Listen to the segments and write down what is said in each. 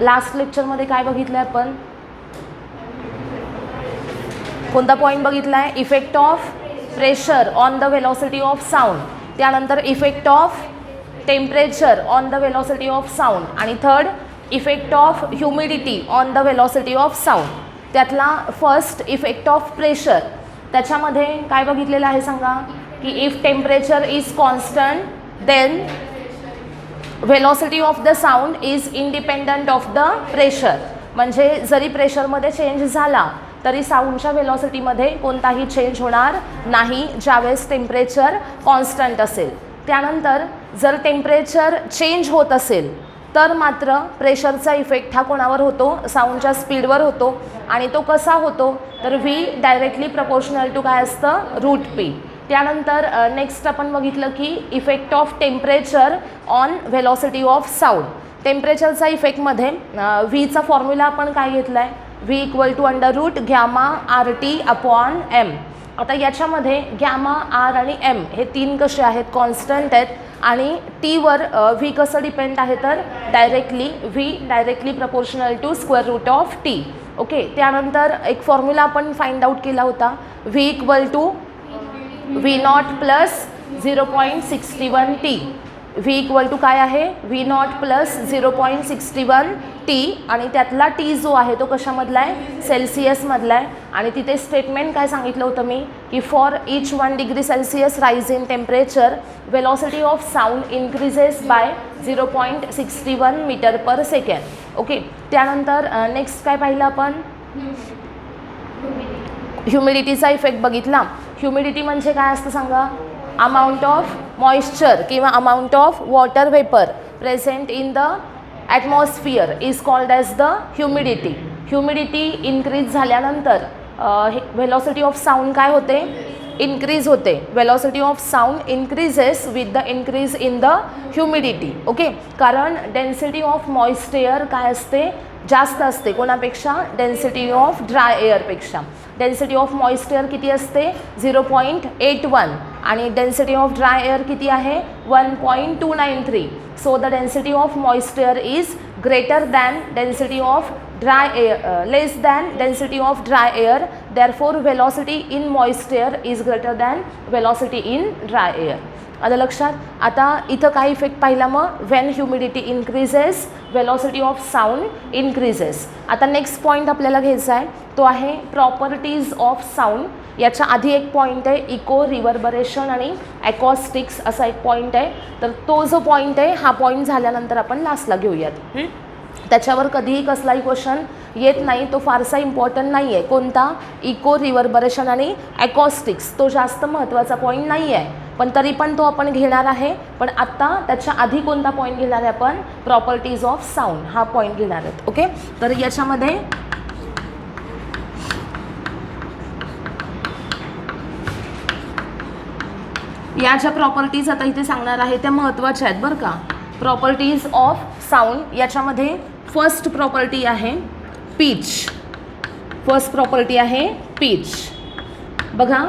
Last लेक्चरमध्ये काय बघितलं आहे आपण? कोणता पॉईंट बघितला आहे? Effect of pressure on the velocity of sound, त्यानंतर effect of temperature on the velocity of sound, आणि third effect of humidity on the velocity of sound. त्यातला फर्स्ट इफेक्ट ऑफ प्रेशर, त्याच्यामध्ये काय बघितलेलं आहे सांगा? की if temperature is constant then velocity of the sound is independent of the pressure. म्हणजे जरी प्रेशरमध्ये चेंज झाला तरी साऊंडच्या वेलॉसिटीमध्ये कोणताही चेंज होणार नाही ज्यावेळेस टेम्परेचर कॉन्स्टंट असेल. त्यानंतर जर टेम्परेचर चेंज होत असेल तर मात्र प्रेशरचा इफेक्ट हा कोणावर होतो? साऊंडच्या स्पीडवर होतो. आणि तो कसा होतो? तर व्ही डायरेक्टली प्रपोर्शनल टू काय असतं? Route P. त्यानंतर नेक्स्ट आपण बघितलं की effect of temperature on velocity of sound. टेम्परेचरचा इफेक्टमध्ये व्हीचा फॉर्म्युला आपण काय घेतला आहे? V equal to under root gamma R T upon M. आता याच्यामध्ये गॅमा आर आणि एम हे तीन कसे आहेत? कॉन्स्टंट आहेत. आणि टीवर व्ही कसं डिपेंड आहे? तर directly V directly proportional to square root of T. Okay. त्यानंतर एक फॉर्म्युला आपण फाइंड आउट केला होता, V equal to V not plus 0.61 T. V equal to काय आहे? V not plus 0.61 T. आणि त्यातला टी जो आहे तो कशामधला आहे? सेल्सिअसमधला आहे. आणि तिथे स्टेटमेंट काय सांगितलं होतं मी? की for each 1 degree Celsius rise in temperature velocity of sound increases by 0.61 metre per second. Okay. त्यानंतर नेक्स्ट काय पाहिलं आपण? ह्युमिडिटीचा इफेक्ट बघितला. ह्युमिडिटी म्हणजे काय असतं सांगा? अमाऊंट ऑफ मॉइश्चर किंवा amount of water vapour present in the atmosphere is called as the humidity. Humidity increase झाल्यानंतर व्हेलॉसिटी ऑफ साऊंड काय होते? इन्क्रीज होते. Velocity of sound increases with the increase in the humidity. Okay. कारण density of moist air काय असते? जास्त असते. कोणापेक्षा? डेन्सिटी ऑफ ड्राय एअरपेक्षा. डेन्सिटी ऑफ मॉइस्ट एअर किती असते? 0.81. आणि डेन्सिटी ऑफ ड्राय एअर किती आहे? 1.293. So the density of moist air is greater than density of dry air, less than density of dry air. Therefore velocity in moist air is greater than velocity in dry air. आलं लक्षात? आता इथं काय effect पाहिला मग? When humidity increases velocity of sound increases. आता next point आपल्याला घ्यायचा आहे तो आहे प्रॉपर्टीज ऑफ साऊंड. याच्या आधी एक पॉईंट आहे इको रिव्हर्बरेशन आणि ॲकॉस्टिक्स असा एक पॉईंट आहे. तर तो जो पॉईंट आहे हा पॉईंट झाल्यानंतर आपण लास्टला घेऊयात. त्याच्यावर कधीही कसलाही क्वेश्चन येत नाही, तो फारसा इम्पॉर्टंट नाही आहे. कोणता? इको रिव्हर्बरेशन आणि ॲकॉस्टिक्स. तो जास्त महत्त्वाचा पॉईंट नाही आहे, पण तरी पण तो आपण घेणार आहे. पण आत्ता त्याच्या आधी कोणता पॉईंट घेणार आहे आपण? प्रॉपर्टीज ऑफ साऊंड हा पॉईंट घेणार आहेत. ओके. तर याच्यामध्ये या ज्या प्रॉपर्टीज आता इथे सांगणार आहे त्या महत्त्वाच्या आहेत बरं का. प्रॉपर्टीज ऑफ साऊंड याच्यामध्ये फर्स्ट प्रॉपर्टी आहे पिच. फर्स्ट प्रॉपर्टी आहे पिच. बघा,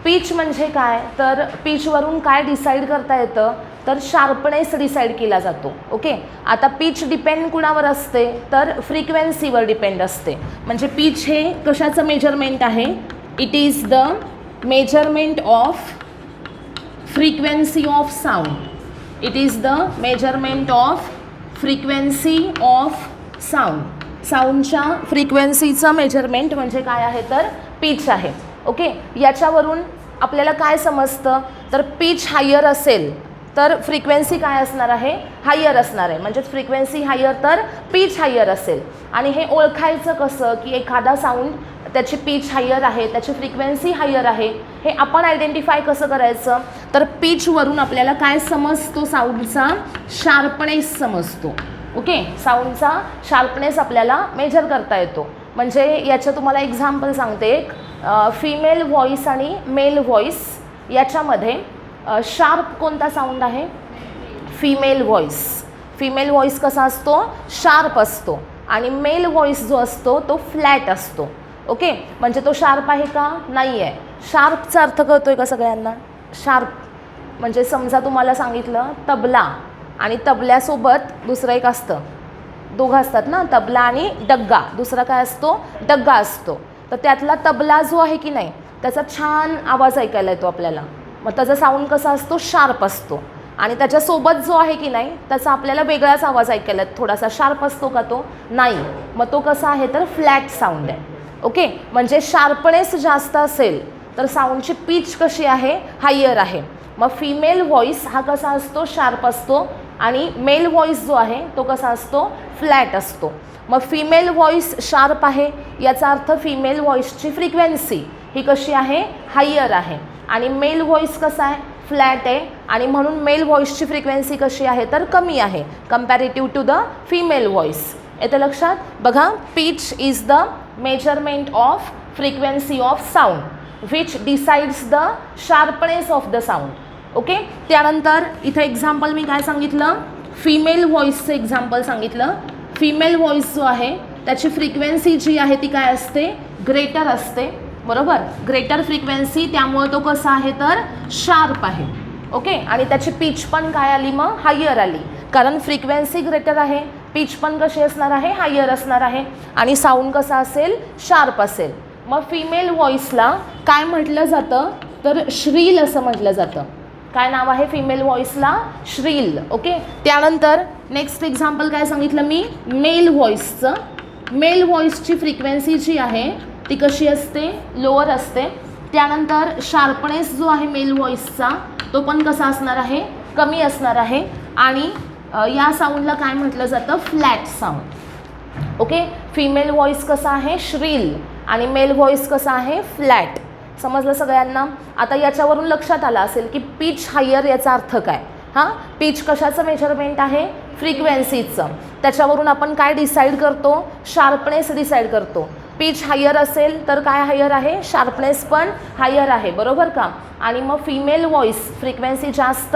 पिच म्हणजे काय? तर पिचवरून काय डिसाईड करता येतं? तर शार्पनेस डिसाईड केला जातो. ओके. आता पिच डिपेंड कुणावर असते? तर फ्रिक्वेन्सीवर डिपेंड असते. म्हणजे पिच हे कशाचं मेजरमेंट आहे? It is the measurement of frequency of sound. It is the measurement of frequency of sound. साऊंडच्या फ्रिक्वेन्सीचं मेजरमेंट म्हणजे काय आहे? तर पिच आहे. ओके. याच्यावरून आपल्याला काय समजतं? तर पिच हायर असेल तर फ्रिक्वेन्सी काय असणार आहे? हायर असणार आहे. म्हणजेच फ्रिक्वेन्सी हायर तर पिच हायर असेल. आणि हे ओळखायचं कसं की एखादा साऊंड त्याची पिच हायर आहे, त्याची फ्रिक्वेन्सी हायर आहे, हे आपण आयडेंटिफाय कसं करायचं? तर पिचवरून आपल्याला काय समजतो? साऊंडचा शार्पनेस समजतो. ओके. साऊंडचा शार्पनेस आपल्याला मेजर करता येतो. म्हणजे याचं तुम्हाला एक्झाम्पल सांगते. एक फिमेल व्हॉईस आणि मेल व्हॉईस याच्यामध्ये शार्प कोणता साऊंड आहे? Female voice. फिमेल व्हॉईस कसा असतो? शार्प असतो. आणि मेल व्हॉईस जो असतो तो फ्लॅट असतो. ओके. म्हणजे तो शार्प आहे का? नाही आहे. शार्पचा अर्थ कळतोय का सगळ्यांना? शार्प म्हणजे समजा तुम्हाला सांगितलं तबला आणि तबल्यासोबत दुसरं एक असतं दोघं असतात ना, तबला आणि डग्गा. दुसरा काय असतो? डग्गा असतो. तर त्यातला तबला जो आहे की नाही त्याचा छान आवाज ऐकायला येतो आपल्याला. मग त्याचा साऊंड कसा असतो? शार्प असतो. आणि त्याच्यासोबत जो आहे की नाही त्याचा आपल्याला वेगळाच आवाज ऐकायला येतो. थोडासा शार्प असतो का तो? नाही. मग तो कसा आहे तर फ्लॅट साऊंड आहे. ओके, म्हणजे शार्पनेस जास्त असेल तर साऊंडची पिच कशी आहे? हायर आहे. मग फिमेल व्हॉइस हा कसा असतो? शार्प असतो. आणि मेल व्हॉइस जो आहे तो कसा असतो? फ्लॅट असतो. मग फिमेल व्हॉइस शार्प आहे याचा अर्थ फिमेल व्हॉइसची फ्रिक्वेन्सी ही कशी आहे? हायर आहे. आणि मेल व्हॉइस कसा आहे? फ्लॅट आहे. आणि म्हणून मेल व्हॉइसची फ्रिक्वेन्सी कशी आहे तर कमी आहे comparative to the female voice. येतं लक्षात? बघा, pitch is the measurement of frequency of sound which decides the sharpness of the sound. Okay, त्यानंतर इथं एक्झाम्पल मी काय सांगितलं? फिमेल व्हॉइसचं एक्झाम्पल सांगितलं. फिमेल व्हॉइस जो आहे त्याची फ्रिक्वेन्सी जी आहे ती काय असते? ग्रेटर असते. बरोबर, ग्रेटर फ्रिक्वेन्सी, त्यामुळे तो कसा आहे तर शार्प आहे. ओके, आणि त्याची पिच पण काय आली? मग हायर आली. कारण फ्रिक्वेन्सी ग्रेटर आहे, पिच पण कशी असणार आहे? हायर असणार आहे. आणि साऊंड कसा असेल? शार्प असेल. मग फिमेल व्हॉइसला काय म्हटलं जातं तर श्रील असं म्हटलं जातं. काय नाव आहे फिमेल व्हॉइसला? श्रील. ओके, त्यानंतर नेक्स्ट एक्झाम्पल काय सांगितलं मी? मेल व्हॉइसचं. मेल व्हॉइसची फ्रिक्वेन्सी जी आहे ती कशी असते? लोअर असते. त्यानंतर शार्पनेस जो आहे मेल व्हॉइसचा तो पण कसा असणार आहे? कमी असणार आहे. आणि या साऊंडला काय म्हटलं जातं? Flat sound. Okay, female voice कसा आहे? श्रील. आणि मेल व्हॉइस कसा आहे? फ्लॅट. समजलं सगळ्यांना? आता याच्यावरून लक्षात आलं असेल की पिच हायर याचा अर्थ काय? हां, पिच कशाचं मेजरमेंट आहे? फ्रिक्वेन्सीचं. त्याच्यावरून आपण काय डिसाईड करतो? शार्पनेस डिसाईड करतो. पिच हायर असेल तर काय हायर आहे? शार्पनेस पण हायर आहे. बरोबर का? आणि मग फिमेल व्हॉइस फ्रिक्वेन्सी जास्त,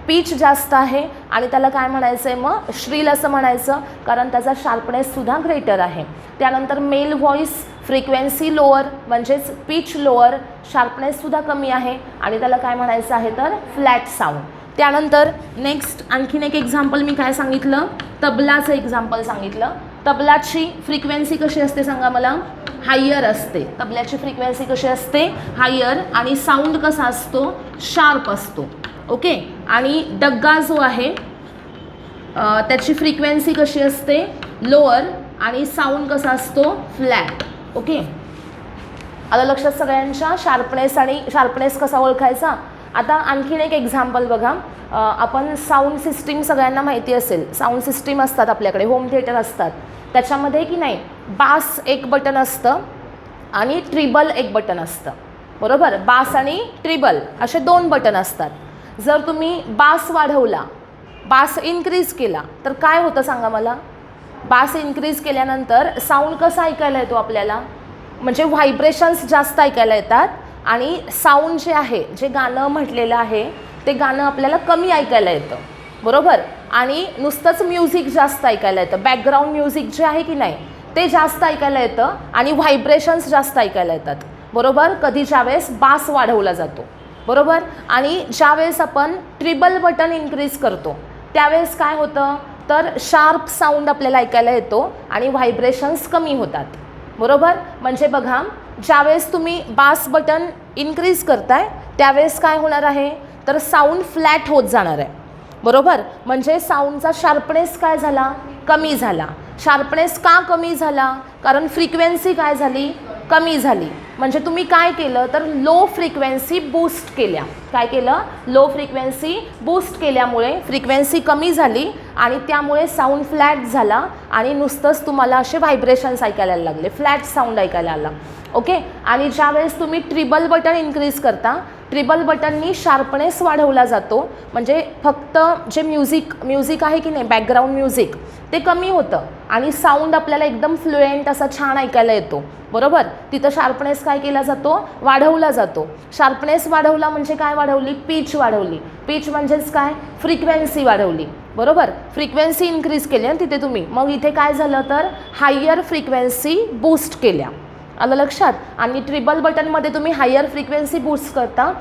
पिच जास्त आहे आणि त्याला काय म्हणायचं आहे? मग श्रील असं म्हणायचं, कारण त्याचा शार्पनेससुद्धा ग्रेटर आहे. त्यानंतर मेल व्हॉइस फ्रिक्वेन्सी लोअर म्हणजेच पिच लोअर, शार्पनेससुद्धा कमी आहे आणि त्याला काय म्हणायचं आहे तर फ्लॅट साऊंड. त्यानंतर नेक्स्ट आणखीन एक एक्झाम्पल मी काय सांगितलं? तबलाचं एक्झाम्पल सांगितलं. तबलाची फ्रिक्वेन्सी कशी असते सांगा मला? हायर असते. तबल्याची फ्रिक्वेन्सी कशी असते? हायर. आणि साऊंड कसा असतो? शार्प असतो. ओके, आणि डग्गा जो आहे त्याची फ्रिक्वेन्सी कशी असते? लोअर. आणि साऊंड कसा असतो? फ्लॅट. ओके, आलं लक्षात सगळ्यांच्या? शार्पनेस कसा ओळखायचा? आता आणखीन एक एक्झाम्पल बघा. आपण साऊंड सिस्टीम सगळ्यांना माहिती असेल. साऊंड सिस्टीम असतात आपल्याकडे, होम थिएटर असतात. त्याच्यामध्ये की नाही बास एक बटन असतं आणि ट्रिबल एक बटन असतं. बरोबर, बास आणि ट्रिबल असे दोन बटन असतात. जर तुम्ही बास वाढवला, बास इन्क्रीज केला तर काय होतं सांगा मला? बास इन्क्रीज केल्यानंतर साऊंड कसा ऐकायला येतो आपल्याला? म्हणजे व्हायब्रेशन्स जास्त ऐकायला येतात आणि साऊंड जे आहे, जे गाणं म्हटलेलं आहे ते गाणं आपल्याला कमी ऐकायला येतं. बरोबर, आणि नुसतंच म्युझिक जास्त ऐकायला येतं. बॅकग्राऊंड म्युझिक जे आहे की नाही ते जास्त ऐकायला येतं आणि व्हायब्रेशन्स जास्त ऐकायला येतात. बरोबर, कधी ज्यावेळेस बास वाढवला जातो. बरोबर, आणि ज्यावेळेस आपण ट्रिबल बटन इन्क्रीज करतो त्यावेळेस काय होतं तर शार्प साऊंड आपल्याला ऐकायला येतो आणि व्हायब्रेशन्स कमी होतात. बरोबर, म्हणजे बघा, ज्यावेळेस तुम्ही बास बटन इन्क्रीज करताय त्यावेळेस काय होणार आहे तर साऊंड फ्लॅट होत जाणार आहे. बरोबर, म्हणजे साऊंडचा शार्पनेस काय झाला? कमी झाला. शार्पनेस का कमी झाला? कारण फ्रिक्वेन्सी काय झाली? कमी झाली. म्हणजे तुम्ही काय केलं तर लो फ्रिक्वेन्सी बूस्ट केल्या. काय केलं? लो फ्रिक्वेन्सी बूस्ट केल्यामुळे फ्रिक्वेन्सी कमी झाली आणि त्यामुळे साऊंड फ्लॅट झाला आणि नुसतंच तुम्हाला असे व्हायब्रेशन्स ऐकायला लागले, फ्लॅट साऊंड ऐकायला आला. ओके, आणि ज्यावेळेस तुम्ही ट्रिबल बटन इन्क्रीज करता, ट्रिबल बटननी शार्पनेस वाढवला जातो. म्हणजे फक्त जे म्युझिक आहे की नाही, बॅकग्राऊंड म्युझिक ते कमी होतं आणि साऊंड आपल्याला एकदम फ्लुएंट असा छान ऐकायला येतो. बरोबर, तिथं शार्पनेस काय केला जातो? वाढवला जातो. शार्पनेस वाढवला म्हणजे काय वाढवली? पिच वाढवली. पिच म्हणजेच काय? फ्रिक्वेन्सी वाढवली. बरोबर, फ्रिक्वेन्सी इन्क्रीज केली ना तिथे तुम्ही. मग इथे काय झालं तर हायर फ्रिक्वेन्सी बूस्ट केल्या. आलं लक्षात? आणि ट्रिबल बटनमध्ये तुम्ही हायर फ्रिक्वेन्सी बूस्ट करता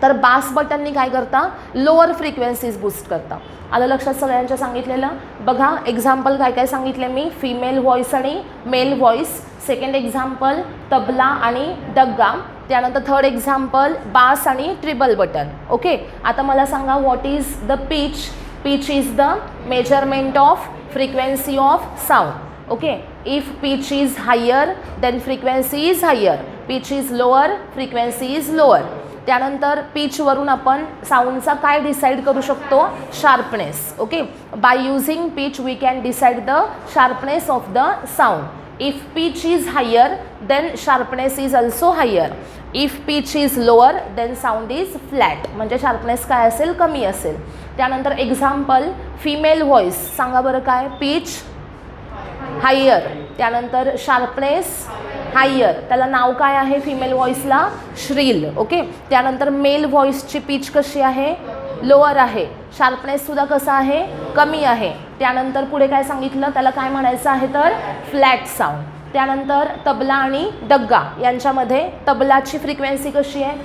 तर बास बटननी काय करता, लोअर फ्रिक्वेन्सीज बूस्ट करता. आलं लक्षात सगळ्यांच्या सांगितलेलं. बघा एक्झाम्पल काय काय सांगितले मी, फिमेल व्हॉइस आणि male voice. Second example tabla आणि डग्गा. त्यानंतर थर्ड एक्झाम्पल बास आणि ट्रिबल बटन. ओके, आता मला सांगा what is the pitch. Pitch is the measurement of frequency of sound. Okay, if pitch is higher then frequency is higher, pitch is lower frequency is lower. त्यानंतर पिचवरून आपण साऊंडचा काय decide करू शकतो, sharpness. Okay, by using pitch we can decide the sharpness of the sound. If pitch is higher then sharpness is also higher. If pitch is lower then sound is flat, म्हणजे sharpness काय असेल, कमी असेल. त्यानंतर example female voice, सांगा बरं काय, pitch higher, त्यानंतर शार्पनेस हायर, त्याला नाव काय आहे फिमेल व्हॉइसला, श्रील. ओके, त्यानंतर मेल व्हॉइसची पिच कशी आहे, लोअर आहे, शार्पनेससुद्धा कसा आहे, कमी आहे. त्यानंतर पुढे काय सांगितलं, त्याला काय म्हणायचं आहे तर फ्लॅट साऊंड. त्यानंतर तबला आणि डग्गा यांच्यामध्ये तबलाची फ्रिक्वेन्सी कशी आहे,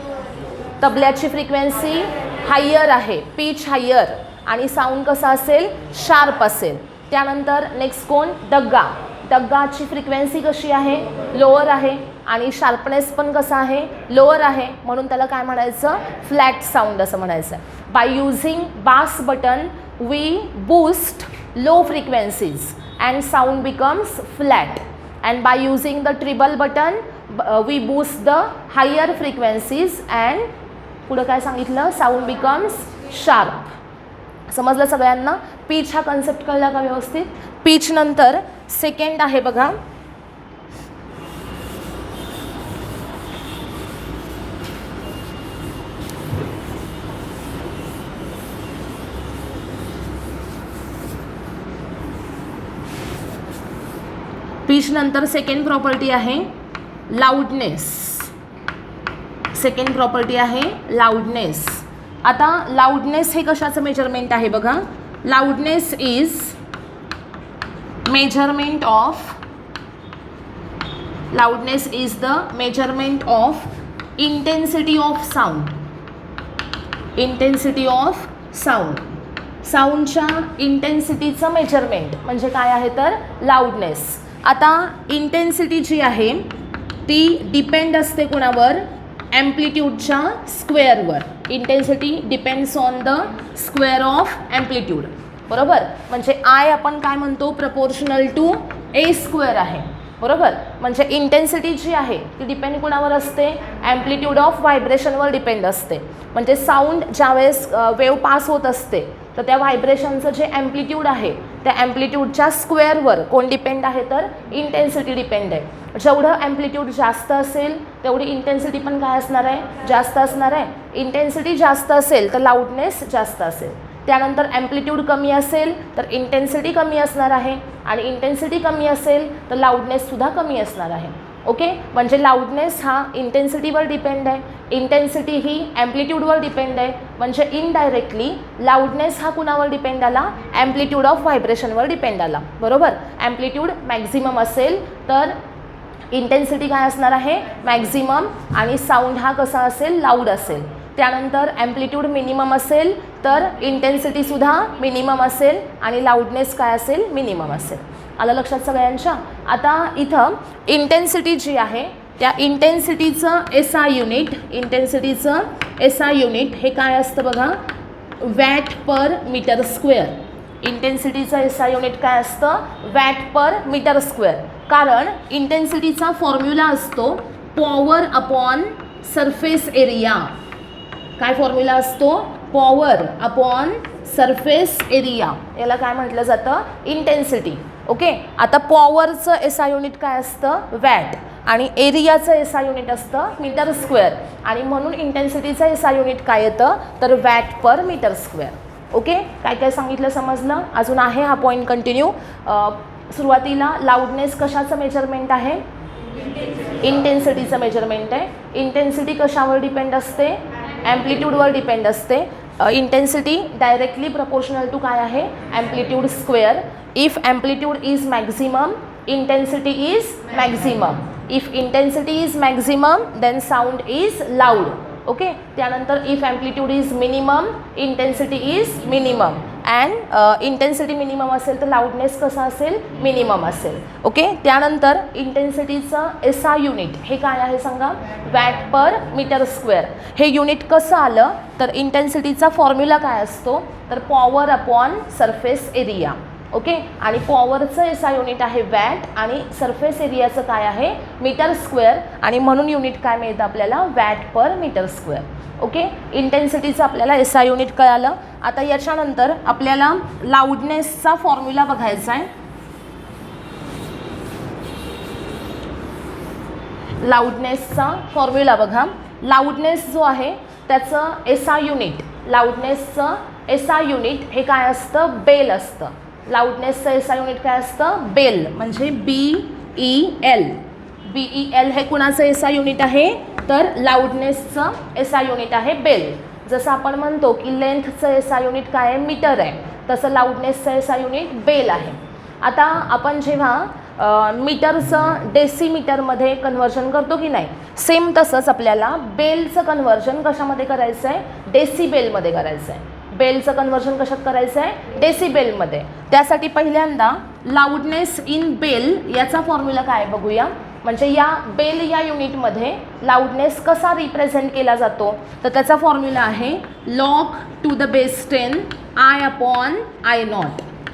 तबल्याची फ्रिक्वेन्सी हायर आहे, पिच हायर आणि साऊंड कसा असेल, शार्प असेल. त्यानंतर नेक्स्ट कोण, डग्गा. डग्गाची फ्रिक्वेन्सी कशी आहे, लोअर आहे आणि शार्पनेस पण कसा आहे, लोअर आहे, म्हणून त्याला काय म्हणायचं, फ्लॅट साऊंड असं म्हणायचं. By using bass button we boost low frequencies and sound becomes flat. And by using the treble button we boost the higher frequencies and पुढं काय सांगितलं, साऊंड बिकम्स शार्प. समजलं सगळ्यांना. पिच हा कन्सेप्ट कळला का व्यवस्थित. पिच नंतर सेकंड आहे बघा, पिच नंतर सेकंड प्रॉपर्टी आहे लाऊडनेस. सेकंड प्रॉपर्टी आहे लाऊडनेस. आता लाऊडनेस हे कशाचं मेजरमेंट आहे बघा, loudness is measurement of, loudness is the measurement of intensity of sound. Intensity of sound, साऊंडच्या इंटेन्सिटीचं मेजरमेंट म्हणजे काय आहे तर लाऊडनेस. आता इंटेन्सिटी जी आहे ती डिपेंड असते कोणावर, ॲम्प्लिट्यूडच्या स्क्वेअरवर. Intensity depends on the square of amplitude, बरोबर. म्हणजे आय आपण काय म्हणतो, प्रपोर्शनल टू ए स्क्वेअर आहे, बरोबर. म्हणजे इंटेन्सिटी जी आहे ती डिपेंड कोणावर असते, ॲम्प्लिट्यूड ऑफ व्हायब्रेशनवर डिपेंड असते. म्हणजे साऊंड ज्यावेळेस वेव्ह पास होत असते तर त्या व्हायब्रेशनचं जे ॲम्प्लिट्यूड आहे त्या ॲम्प्लिट्यूडच्या स्क्वेअरवर कोण डिपेंड आहे तर इंटेन्सिटी डिपेंड आहे. जेवढं ॲम्प्लिट्यूड जास्त असेल तेवढी इंटेन्सिटी पण काय असणार आहे, जास्त असणार आहे. इंटेन्सिटी जास्त असेल तर लाऊडनेस जास्त असेल. त्यानंतर ॲम्प्लिट्यूड कमी असेल तर इंटेन्सिटी कमी असणार आहे आणि इंटेन्सिटी कमी असेल तर लाऊडनेससुद्धा कमी असणार आहे. ओके, म्हणजे लाऊडनेस हा इंटेन्सिटीवर डिपेंड आहे, इंटेन्सिटी ही ॲम्प्लिट्यूडवर डिपेंड आहे. म्हणजे इनडायरेक्टली लाऊडनेस हा कुणावर डिपेंड आला, ॲम्प्लिट्यूड ऑफ व्हायब्रेशनवर डिपेंड आला, बरोबर. ॲम्प्लिट्यूड मॅक्झिमम असेल तर इंटेन्सिटी काय असणार आहे, मॅक्झिमम, आणि साऊंड हा कसा असेल, लाऊड असेल. त्यानंतर ॲम्प्लिट्यूड मिनिमम असेल तर इंटेन्सिटीसुद्धा मिनिमम असेल आणि लाऊडनेस काय असेल, मिनिमम असेल. आलं लक्षात सगळ्यांच्या. आता इथं इंटेन्सिटी जी आहे त्या इंटेन्सिटीचं SI युनिट, इंटेन्सिटीचं SI युनिट हे काय असतं बघा, watt per metre square. इंटेन्सिटीचं SI unit काय असतं, वॅट पर मीटर स्क्वेअर. कारण इंटेन्सिटीचा फॉर्म्युला असतो पॉवर अपॉन सरफेस एरिया. काय फॉर्म्युला असतो, पॉवर अपॉन सरफेस एरिया. याला काय म्हटलं जातं, इंटेन्सिटी. ओके, आता पॉवरचं SI युनिट काय असतं, वॅट, आणि एरियाचं SI युनिट असतं मीटर स्क्वेअर, आणि म्हणून इंटेन्सिटीचं SI युनिट काय येतं तर watt per metre square. Okay, काय काय सांगितलं समजलं. अजून आहे हा पॉईंट कंटिन्यू. सुरुवातीला लाऊडनेस कशाचं मेजरमेंट आहे, इंटेन्सिटीचं मेजरमेंट आहे. इंटेन्सिटी कशावर डिपेंड असते, ॲम्प्लिट्यूडवर डिपेंड असते. इंटेन्सिटी डायरेक्टली प्रपोर्शनल टू काय आहे, amplitude square. If amplitude is maximum, intensity is maximum. If intensity is maximum then sound is loud. Okay. त्यानंतर if amplitude is minimum, intensity is minimum and intensity minimum असेल तर loudness कसा असेल, minimum असेल. Okay. त्यानंतर इंटेन्सिटीचं SI unit हे काय आहे सांगा, वॅट पर मीटर स्क्वेअर. हे युनिट कसं आलं तर इंटेन्सिटीचा फॉर्म्युला काय असतो तर power upon surface area. Okay. आणि पॉवरचं SI युनिट आहे वॅट आणि सरफेस एरियाचं काय आहे मीटर स्क्वेअर आणि म्हणून युनिट काय मिळतं आपल्याला watt per metre square. Okay. इंटेन्सिटीचं आपल्याला SI युनिट कळालं. आता याच्यानंतर आपल्याला लाऊडनेसचा फॉर्म्युला बघायचा आहे. लाऊडनेसचा फॉर्म्युला बघा. लाऊडनेस जो आहे त्याचं SI युनिट, लाऊडनेसचं SI युनिट हे काय असतं, बेल असतं. लाऊडनेसचं SI युनिट काय असतं, बेल म्हणजे BEL. BEL हे कुणाचं SI युनिट आहे तर लाऊडनेसचं SI युनिट आहे बेल. जसं आपण म्हणतो की लेंथचं SI युनिट काय आहे, मीटर आहे, तसं लाऊडनेसचं SI युनिट बेल आहे. आता आपण जेव्हा मीटरचं डेसिमीटरमध्ये कन्व्हर्जन करतो की नाही, सेम तसंच आपल्याला बेलचं कन्व्हर्जन कशामध्ये करायचं आहे, डेसिबेलमध्ये करायचं आहे. बेलचं कन्व्हर्जन कशात करायचं आहे, डेसिबेलमध्ये. त्यासाठी पहिल्यांदा लाऊडनेस इन बेल याचा फॉर्म्युला काय बघूया. म्हणजे या बेल या युनिटमध्ये लाऊडनेस कसा रिप्रेझेंट केला जातो तर त्याचा फॉर्म्युला आहे log to the base 10 I upon I0.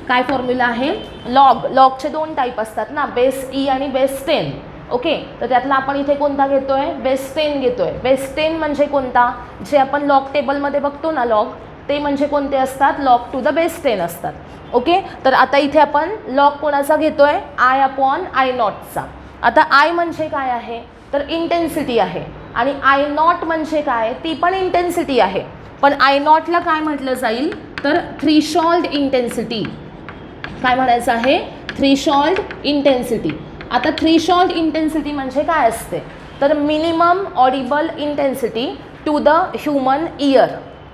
काय फॉर्म्युला आहे, लॉग. लॉगचे दोन टाईप असतात ना, बेस E आणि बेस 10. ओके. तर त्यातला आपण इथे कोणता घेतोय, बेस 10 घेतोय. बेस 10 म्हणजे कोणता, जे आपण लॉग टेबलमध्ये बघतो ना लॉग, ते म्हणजे कोणते असतात, लॉग टू द बेस 10 असतात. ओके. तर आता इथे आपण लॉग कोणाचा घेतोय, I अपॉन I0चा. आता I म्हणजे काय आहे तर इंटेन्सिटी आहे आणि I0 म्हणजे काय, ती पण इंटेन्सिटी आहे. पण I0ला काय म्हटलं जाईल तर थ्रीशोल्ड इंटेन्सिटी. काय म्हणायचं आहे, थ्रीशोल्ड इंटेन्सिटी. आता थ्रीशोल्ड इंटेन्सिटी म्हणजे काय असते तर minimum audible intensity to the human ear.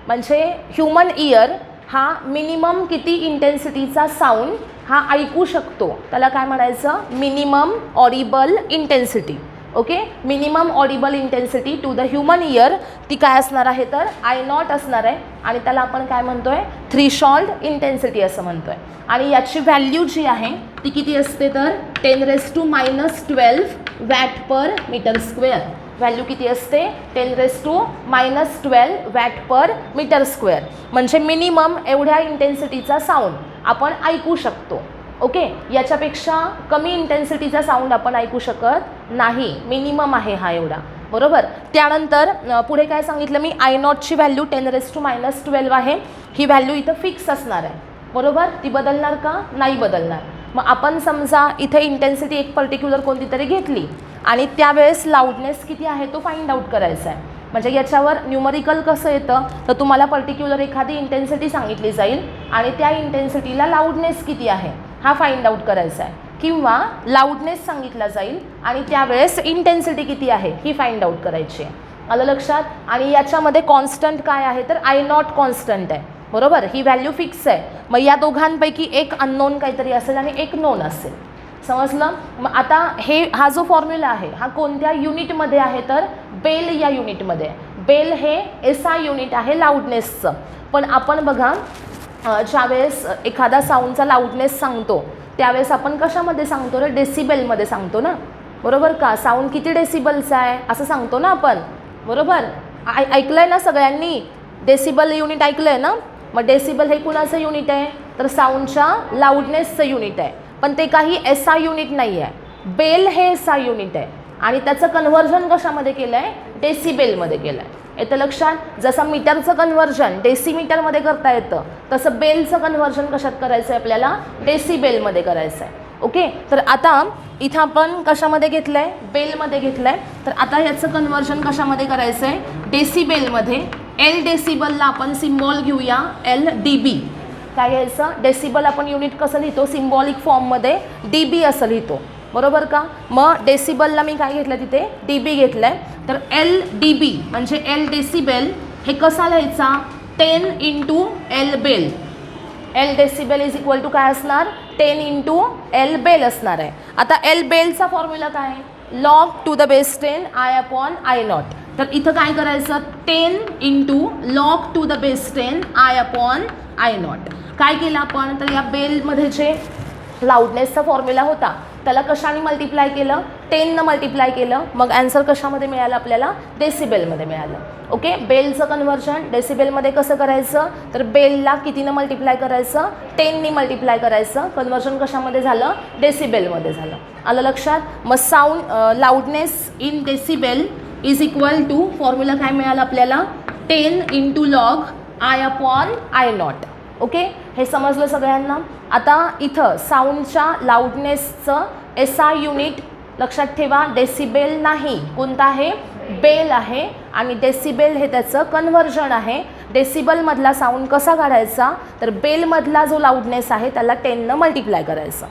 म्हणजे ह्युमन इयर हा मिनिमम किती इंटेन्सिटीचा साऊंड हा ऐकू शकतो त्याला काय म्हणायचं, minimum audible intensity. Okay. Minimum audible intensity to the human ear ती काय असणार आहे तर I0 असणार आहे आणि त्याला आपण काय म्हणतोय, थ्रीशोल्ड इंटेन्सिटी असं म्हणतोय. आणि याची व्हॅल्यू जी आहे ती किती असते तर 10⁻12 watt per metre square. Value किती असते, 10⁻12 वॅट पर मीटर स्क्वेअर. म्हणजे मिनिमम एवढ्या इंटेन्सिटीचा साऊंड आपण ऐकू शकतो. ओके. याच्यापेक्षा कमी इंटेन्सिटीचा साऊंड आपण ऐकू शकत नाही, मिनिमम आहे हा एवढा. बरोबर. त्यानंतर पुढे काय सांगितलं मी, I0ची व्हॅल्यू 10⁻12 आहे. ही व्हॅल्यू इथं फिक्स असणार आहे. बरोबर. ती बदलणार का, नाही बदलणार. मग आपण समजा इथे इंटेन्सिटी एक पर्टिक्युलर कोणती तरी घेतली आणि त्यावेळेस लाऊडनेस किती आहे तो फाइंड आउट करायचा आहे. म्हणजे याच्यावर न्यूमरिकल कसं येतं तर तुम्हाला पर्टिक्युलर एखादी इंटेन्सिटी सांगितली जाईल आणि त्या इंटेन्सिटीला लाऊडनेस किती आहे हा फाइंड आउट करायचा आहे, किंवा लाऊडनेस सांगितला जाईल आणि त्यावेळेस इंटेन्सिटी किती आहे ही फाइंड आउट करायची आहे. आलं लक्षात. आणि याच्यामध्ये कॉन्स्टंट काय आहे तर I0 कॉन्स्टंट आहे. बरोबर. ही व्हॅल्यू फिक्स आहे. मग या दोघांपैकी एक अननोन काहीतरी असेल आणि एक नोन असेल. समजलं. मग आता हा जो फॉर्म्युला आहे हा कोणत्या युनिटमध्ये आहे तर बेल या युनिटमध्ये. बेल हे SI युनिट आहे लाऊडनेसचं. पण आपण बघा ज्यावेळेस एखादा साऊंडचा लाऊडनेस सांगतो त्यावेळेस आपण कशामध्ये सांगतो रे, डेसिबेलमध्ये सांगतो ना. बरोबर का. साऊंड किती डेसिबलचा आहे असं सांगतो ना आपण. बरोबर. ऐकलं आहे ना सगळ्यांनी, डेसिबल युनिट ऐकलं आहे ना. मग डेसिबल हे कुणाचं युनिट आहे तर साऊंडच्या लाऊडनेसचं युनिट आहे. पण ते काही SI युनिट नाही आहे. बेल हे SI युनिट आहे आणि त्याचं कन्व्हर्जन कशामध्ये केलं आहे, डेसिबेलमध्ये केलं आहे. येतं लक्षात. जसं मीटरचं कन्व्हर्जन डेसिमीटरमध्ये करता येतं तसं बेलचं कन्व्हर्जन कशात करायचं आहे आपल्याला, डेसिबेलमध्ये करायचं आहे. ओके. तर आता इथं आपण कशामध्ये घेतलं आहे, बेलमध्ये घेतलं आहे. तर आता याचं कन्व्हर्जन कशामध्ये करायचं आहे, डेसिबेलमध्ये. L डेसिबलला आपण सिम्बॉल घेऊया LdB. काय घ्यायचं, डेसिबल आपण युनिट कसं लिहितो सिम्बॉलिक फॉर्ममध्ये dB असं लिहितो. बरोबर का. मग डेसिबलला मी काय घेतलं तिथे dB घेतलं आहे. तर LdB म्हणजे L डेसिबल हे कसा लिहायचा, 10 × L bel. L decibel is equal to काय असणार, 10 × L बेल असणार आहे. आता L बेलचा फॉर्म्युला काय आहे, log to the base 10 I upon I0. तर इथं काय करायचं 10 into log to the base 10 I upon I not. काय केलं आपण तर या बेलमध्ये जे लाऊडनेसचा फॉर्म्युला होता त्याला कशाने मल्टिप्लाय केलं 10 मल्टिप्लाय केलं. मग ॲन्सर कशामध्ये मिळालं आपल्याला डेसिबलमध्ये मिळालं. ओके बेलचं कन्व्हर्जन डेसिबलमध्ये कसं करायचं तर बेलला कितीनं मल्टिप्लाय करायचं 10नी मल्टिप्लाय करायचं. कन्व्हर्जन कशामध्ये झालं डेसिबलमध्ये झालं. आलं लक्षात. मग sound loudness in decibel is equal to formula काय मिळालं आपल्याला 10 into log I upon I not. Okay हे समजलं सगळ्यांना. आता इथं साऊंडच्या लाऊडनेसचं SI युनिट लक्षात ठेवा डेसिबेल नाही कोणता आहे बेल आहे आणि डेसिबेल हे त्याचं कन्व्हर्जन आहे. डेसिबलमधला साऊंड कसा काढायचा तर बेलमधला जो लाऊडनेस आहे त्याला 10नं मल्टिप्लाय करायचा.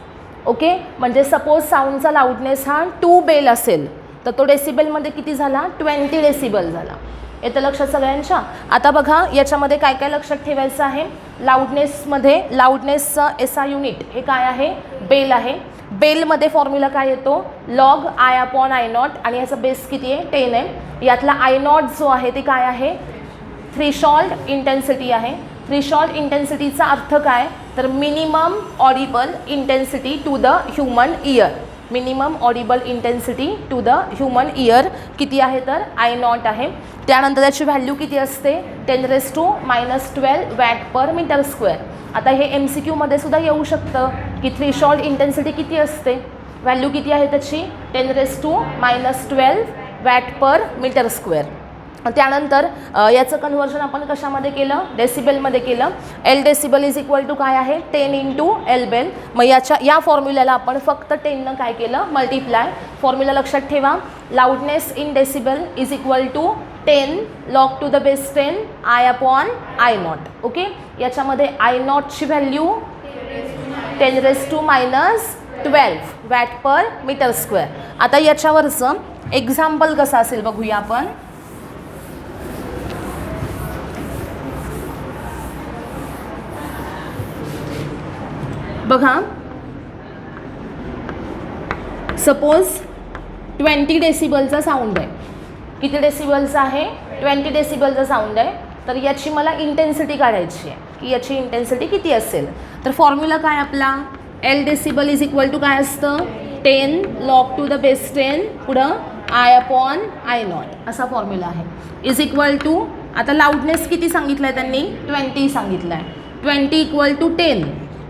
ओके म्हणजे सपोज साऊंडचा लाऊडनेस हा 2 बेल असेल तर तो डेसिबलमध्ये किती झाला 20 डेसिबल झाला. येतं लक्षात सगळ्यांच्या. आता बघा याच्यामध्ये काय काय लक्षात ठेवायचं आहे. लाऊडनेसमध्ये लाऊडनेसचं SI युनिट हे काय आहे बेल आहे. बेलमध्ये फॉर्म्युला काय येतो log I upon I not आणि याचा बेस किती आहे 10 आहे. यातला आय नॉट जो आहे ते काय आहे थ्रीशॉल्ड इंटेन्सिटी आहे. थ्रीशॉल्ड इंटेन्सिटीचा अर्थ काय तर minimum audible intensity to the human ear. Minimum audible intensity to the human ear किती आहे तर आय नॉट आहे. त्यानंतर त्याची व्हॅल्यू किती असते 10⁻⁻12 वॅट पर मीटर स्क्वेअर. आता हे MCQमध्ये सुद्धा येऊ शकतं की थ्रीशॉल्ड इंटेन्सिटी किती असते व्हॅल्यू किती आहे त्याची 10⁻12 वॅट पर मीटर स्क्वेअर. त्यानंतर याचं कन्व्हर्जन आपण कशामध्ये केलं डेसिबलमध्ये केलं. L decibel is equal to काय आहे 10 इंटू एल बेल. मग या फॉर्म्युल्याला आपण फक्त 10नं काय केलं मल्टिप्लाय. फॉर्म्युला लक्षात ठेवा loudness in decibel is equal to 10 log to the base 10 I upon I not. Okay याच्यामध्ये आय नॉटची value 10⁻12 watt per metre square. आता याच्यावरचं एक्झाम्पल कसं असेल बघूया आपण. बघा सपोज 20 डेसिबलचा साऊंड आहे. किती डेसिबलचा आहे 20 डेसिबलचा साऊंड आहे. तर याची मला इंटेन्सिटी काढायची आहे की याची इंटेन्सिटी किती असेल. तर फॉर्म्युला काय आपला L decibel is equal to काय असतं 10 लॉग टू द बेस 10 पुढं आय अपॉन आय नॉट असा फॉर्म्युला आहे. इज इक्वल टू आता लाऊडनेस किती सांगितलं आहे त्यांनी 20 सांगितलं आहे. 20 equal to 10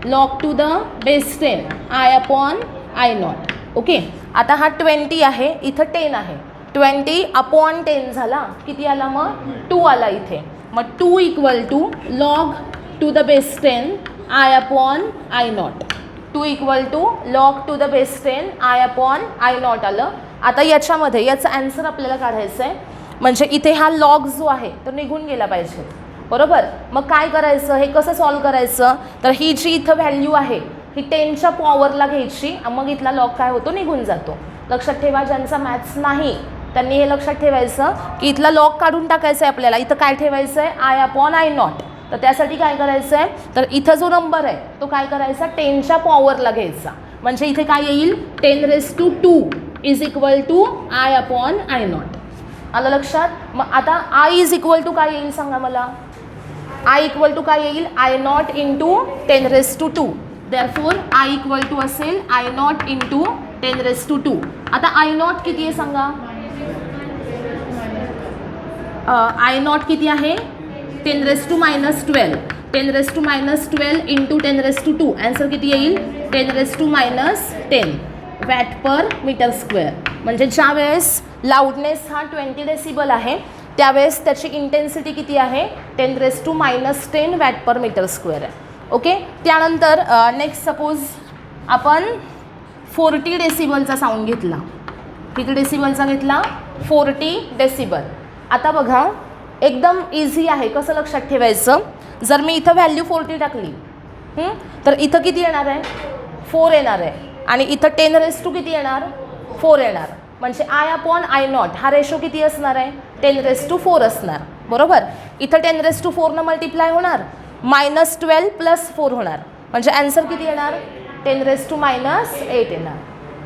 log to the base 10 I upon I not. Okay आता हा 20 आहे इथं 10 आहे 20 अपॉन 10 झाला किती आला मग 2 आला इथे. मग 2 equal to log to the base 10 I upon I naught. 2 equal to log to the base 10 I upon I naught आलं. आता याच्यामध्ये याचं ॲन्सर आपल्याला काढायचं आहे म्हणजे इथे हा लॉग जो आहे तो निघून गेला पाहिजे बरोबर. मग काय करायचं हे कसं सॉल्व करायचं तर ही जी इथं व्हॅल्यू आहे ही 10च्या पॉवरला घ्यायची मग इथला लॉग काय होतो निघून जातो. लक्षात ठेवा ज्यांचा मॅथ्स नाही त्यांनी हे लक्षात ठेवायचं की इथला लॉग काढून टाकायचं आहे आपल्याला. इथं काय ठेवायचं आहे आय अपॉन आय नॉट. तर त्यासाठी काय करायचं आहे तर इथं जो नंबर आहे तो काय करायचा 10च्या पॉवरला घ्यायचा म्हणजे इथे काय येईल 10⁻² is equal to I upon I naught. आलं लक्षात. मग आता आय इज इक्वल टू काय येईल सांगा मला. आय इक्वल टू काय येईल I naught into 10⁻². Therefore I equal to असेल आय नॉट इंटू 10⁻². आता आय नॉट किती आहे सांगा. आय नॉट किती आहे 10⁻12. 10⁻12 इंटू 10⁻². ॲन्सर किती येईल 10⁻10 वॅट पर मीटर स्क्वेअर. म्हणजे ज्या वेळेस लाऊडनेस हा 20 डेसिबल आहे त्यावेळेस त्याची इंटेन्सिटी किती आहे 10⁻10 वॅट पर मीटर स्क्वेअर आहे. ओके त्यानंतर नेक्स्ट सपोज आपण 40 डेसिबलचा साऊंड घेतला. किती डेसिबलचा घेतला 40 डेसिबल. आता बघा एकदम इझी आहे कसं लक्षात ठेवायचं. जर मी इथं व्हॅल्यू 40 टाकली तर इथं किती येणार आहे 4 येणार आहे आणि इथं 10⁻² किती येणार 4 येणार. म्हणजे आय अपॉन आय नॉट हा रेशो किती असणार आहे 10⁻4 असणार बरोबर. इथं 10⁻4 मल्टिप्लाय होणार -12 + 4 होणार म्हणजे ॲन्सर किती येणार 10⁻8 येणार.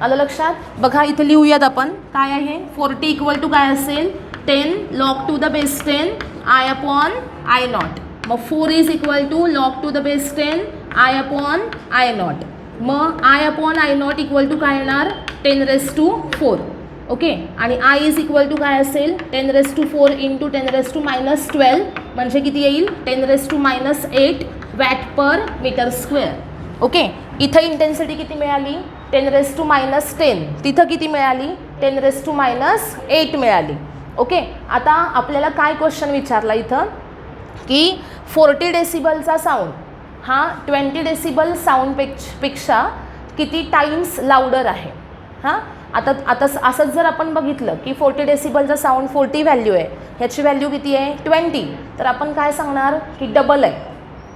आलं लक्षात. बघा इथे लिहूयात आपण काय आहे 40 इक्वल टू काय असेल 10 log to the base 10 I upon I naught. मग 4 is equal to log to the base 10 I upon I naught. मग I upon I naught equal to काय येणार 10 raised to 4. ओके आणि I इज इक्वल टू काय असेल 10 raised to 4 into 10 raised to minus 12 म्हणजे किती येईल 10 raised to minus 8 watt per metre square. Okay इथं इंटेन्सिटी किती मिळाली 10 raised to minus 10. तिथं किती मिळाली 10 raised to minus 8 मिळाली. ओके आता आपल्याला काय क्वेश्चन विचारला इथं की 40 डेसिबलचा साऊंड हा 20 डेसिबल साऊंडपेक्षा किती टाइम्स लाऊडर आहे. हां आता असंच जर आपण बघितलं की 40 डेसिबलचा साऊंड 40 व्हॅल्यू आहे ह्याची व्हॅल्यू किती आहे 20 तर आपण काय सांगणार की डबल आहे.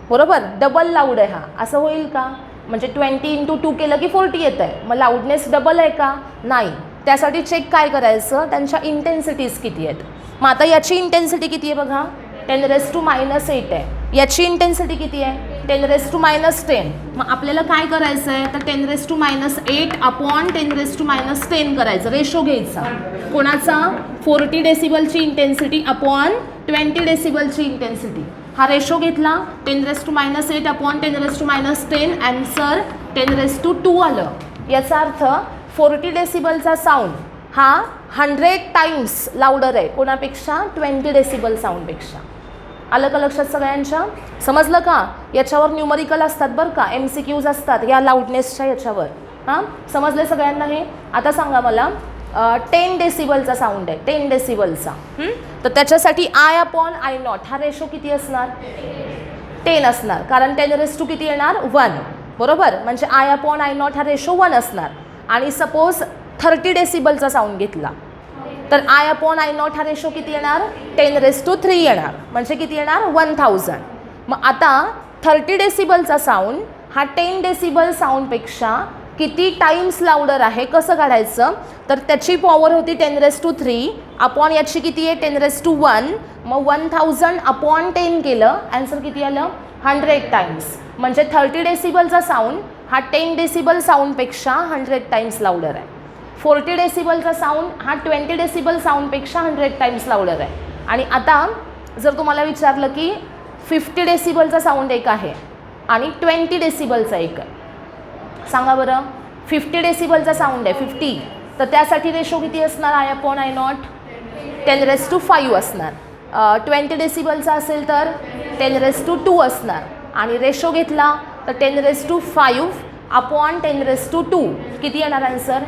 बरोबर डबल लाऊड आहे हा असं होईल का म्हणजे 20 इंटू 2 केलं की 40 येतं आहे मग लाऊडनेस डबल आहे का नाही. त्यासाठी चेक काय करायचं त्यांच्या इंटेन्सिटीज किती आहेत. मग आता याची इंटेन्सिटी किती आहे बघा 10 raised to minus 8 आहे. याची इंटेन्सिटी किती आहे 10 raised to minus 10. मग आपल्याला काय करायचं आहे तर 10 raised to minus 8 upon 10 raised to minus 10 करायचं रेशो घ्यायचा कोणाचा 40 डेसिबलची इंटेन्सिटी अपॉन 20 डेसिबलची इंटेन्सिटी. हा रेशो घेतला 10 raised to minus 8 upon 10 raised to minus 10 answer 10 raised to 2 आलं. याचा अर्थ 40 डेसिबलचा साऊंड हा 100 टाइम्स लाऊडर आहे कोणापेक्षा 20 डेसिबल साऊंडपेक्षा. आलं का लक्षात सगळ्यांच्या समजलं का. याच्यावर न्यूमरिकल असतात बरं का MCQs असतात या लाऊडनेसच्या याच्यावर. हां समजले सगळ्यांना हे. आता सांगा मला 10 डेसिबलचा साऊंड आहे 10 डेसिबलचा तर त्याच्यासाठी I अपॉन I नॉट हा रेशो किती असणार 10 असणार कारण 10 raised to किती येणार 1 बरोबर म्हणजे I अपॉन I नॉट हा रेशो 1 असणार. आणि सपोज 30 डेसिबलचा साऊंड घेतला तर I अपॉन I नॉट हा रेशो किती येणार 10 raised to 3 येणार म्हणजे किती येणार 1000. मग आता 30 डेसिबलचा साऊंड हा 10 डेसिबल साऊंडपेक्षा किती टाइम्स लाऊडर आहे कसं काढायचं तर त्याची पॉवर होती 10 raised to 3 अपॉन याची किती आहे 10 raised to 1 मग 1000 अपॉन 10 केलं ॲन्सर किती आलं 100 टाइम्स म्हणजे 30 डेसिबलचा साऊंड हा 10 डेसिबल साऊंडपेक्षा 100 टाइम्स लाऊडर आहे. 40 डेसिबलचा साऊंड हा 20 डेसिबल साऊंडपेक्षा 100 टाइम्स लाऊडर आहे. आणि आता जर तुम्हाला विचारलं की 50 डेसिबलचा साऊंड एक आहे आणि 20 डेसिबलचा एक आहे सांगा बरं 50 डेसिबलचा साऊंड आहे 50 तर त्यासाठी रेशो किती असणार I upon I not 10 raised to 5 असणार. 20 डेसिबलचा असेल तर 10 raised to 2 असणार आणि रेशो घेतला तर 10 raised to 5 upon 10 raised to 2 किती येणार आन्सर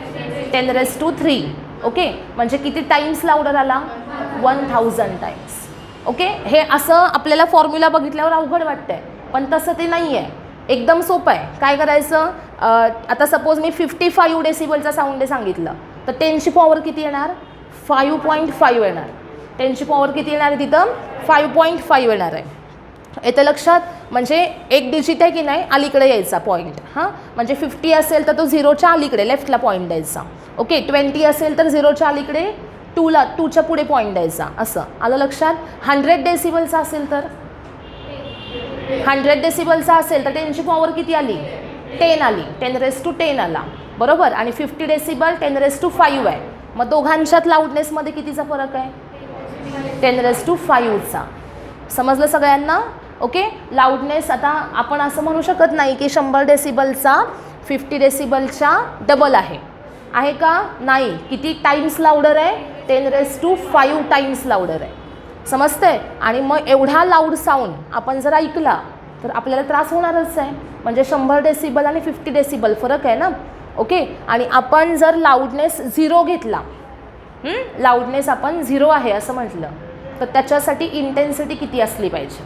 10 raised to 3. ओके म्हणजे किती टाइम्स लाऊडर आला 1000 टाइम्स. ओके हे असं आपल्याला फॉर्म्युला बघितल्यावर अवघड वाटतंय पण तसं ते नाही आहे एकदम सोपं आहे. काय करायचं आता सपोज मी 55 डेसिबलचा साऊंड सांगितलं तर 10ची पॉवर किती येणार 5.5 येणार. 10ची पॉवर किती येणार आहे तिथं 5.5 येणार आहे. येतं लक्षात म्हणजे एक डिजिट आहे की नाही अलीकडे यायचा पॉईंट. हां म्हणजे 50 असेल तर तो 0च्या अलीकडे लेफ्टला पॉईंट द्यायचा. ओके 20 असेल तर 0च्या अलीकडे 2च्या पुढे पॉईंट द्यायचा असं आलं लक्षात. 100 डेसिबलचा असेल तर 100 डेसिबलचा असेल तर 10ची पॉवर किती आली 10 आली 10 raised to 10 आला बरोबर आणि 50 डेसिबल 10 raised to 5 आहे. मग दोघांच्यात लाऊडनेसमध्ये कितीचा फरक आहे 10 raised to 5चा. समजलं सगळ्यांना. ओके लाऊडनेस आता आपण असं म्हणू शकत नाही की 100 डेसिबलचा 50 डेसिबलच्या डबल आहे का नाही. किती टाइम्स लाऊडर आहे 10 raised to 5 टाइम्स लाऊडर आहे समजतंय. आणि मग एवढा लाऊड साऊंड आपण जर ऐकला तर आपल्याला त्रास होणारच आहे म्हणजे 100 डेसिबल आणि 50 डेसिबल फरक आहे ना. ओके आणि आपण जर लाऊडनेस 0 घेतला लाऊडनेस आपण 0 आहे असं म्हटलं तर त्याच्यासाठी इंटेन्सिटी किती असली पाहिजे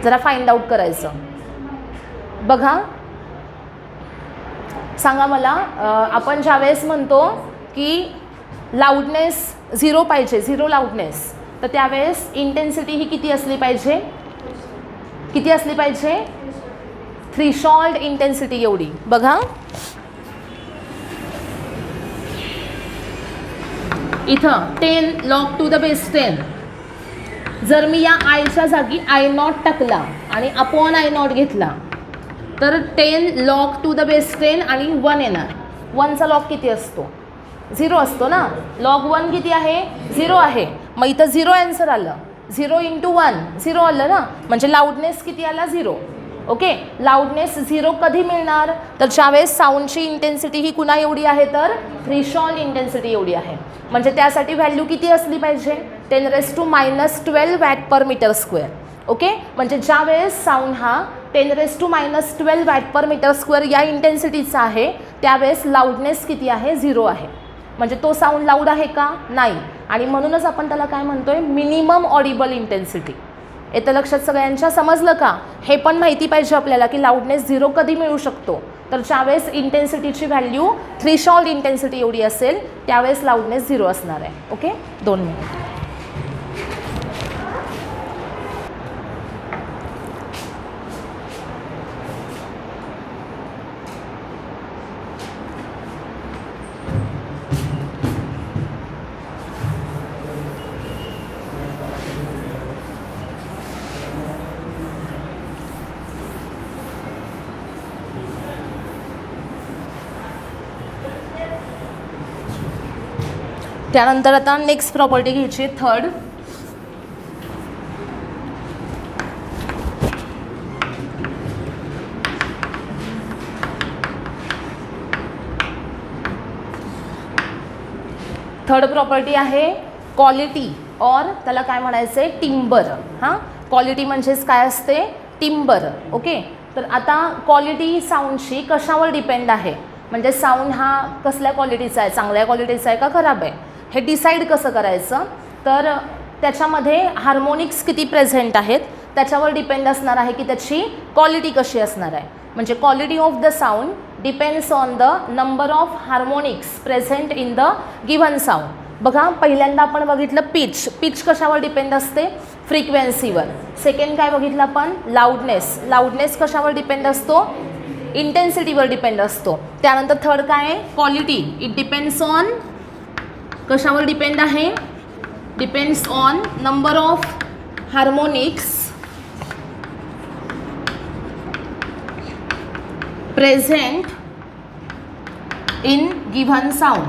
जरा फाइंड आउट करायचं. बघा सांगा मला आपण ज्यावेळेस म्हणतो की लाऊडनेस 0 पाहिजे 0 लाऊडनेस तर त्यावेळेस इंटेन्सिटी ही किती असली पाहिजे थ्रीशोल्ड इंटेन्सिटी एवढी. बघा इथं 10 log to the base 10 जर मी या आयच्या जागी I नॉट टाकला आणि अपॉन I नॉट घेतला तर 10 log to the base 10 आणि 1 येणार. 1चा लॉग किती असतो 0 असतो ना. लॉग 1 किती आहे 0 आहे, मग इथं 0 आन्सर आलं. 0 × 1 0 आलं ना, म्हणजे लाऊडनेस किती आला 0. ओके, लाऊडनेस 0 कधी मिळणार, तर ज्यावेळेस साऊंडची इंटेन्सिटी ही कुणा एवढी आहे, तर थ्रेशोल्ड इंटेन्सिटी एवढी आहे. म्हणजे त्यासाठी व्हॅल्यू किती असली पाहिजे 10⁻⁻12 वॅट/मीटर². ओके, म्हणजे ज्यावेळेस साऊंड हा 10⁻⁻12 वॅट/मीटर² या इंटेन्सिटीचा आहे, त्यावेळेस लाऊडनेस किती आहे 0 आहे. म्हणजे तो साऊंड लाऊड आहे का, नाही. आणि म्हणूनच आपण त्याला काय म्हणतोय, मिनिमम ऑडिबल इंटेन्सिटी. येतं लक्षात सगळ्यांच्या, समजलं का. हे पण माहिती पाहिजे आपल्याला की लाऊडनेस 0 कधी मिळू शकतो, तर ज्यावेळेस इंटेन्सिटीची व्हॅल्यू थ्रेशोल्ड इंटेन्सिटी एवढी असेल त्यावेळेस लाऊडनेस 0 असणार आहे. Okay, 2 minute. त्यानंतर आता नेक्स्ट प्रॉपर्टी घ्यायची थर्ड. थर्ड प्रॉपर्टी आहे क्वालिटी और त्याला काय म्हणायचं आहे टिम्बर. हां, क्वालिटी म्हणजेच काय असते टिम्बर. ओके, तर आता क्वालिटी साऊंडची कशावर डिपेंड आहे, म्हणजे साऊंड हा कसल्या क्वालिटीचा आहे, चांगल्या क्वालिटीचा आहे का खराब आहे, हे डिसाईड कसं करायचं, तर त्याच्यामध्ये हार्मोनिक्स किती प्रेझेंट आहेत त्याच्यावर डिपेंड असणार आहे की त्याची क्वालिटी कशी असणार आहे. म्हणजे quality of the sound depends on the number of harmonics present in the given sound. बघा, पहिल्यांदा आपण बघितलं पिच. पिच कशावर डिपेंड असते, फ्रिक्वेन्सीवर. सेकंड काय बघितलं आपण, लाऊडनेस. लाऊडनेस कशावर डिपेंड असतो, इंटेन्सिटीवर डिपेंड असतो. त्यानंतर थर्ड काय आहे, क्वालिटी. इट डिपेंड्स ऑन, कशावर डिपेंड आहे, depends on number of harmonics present in given sound.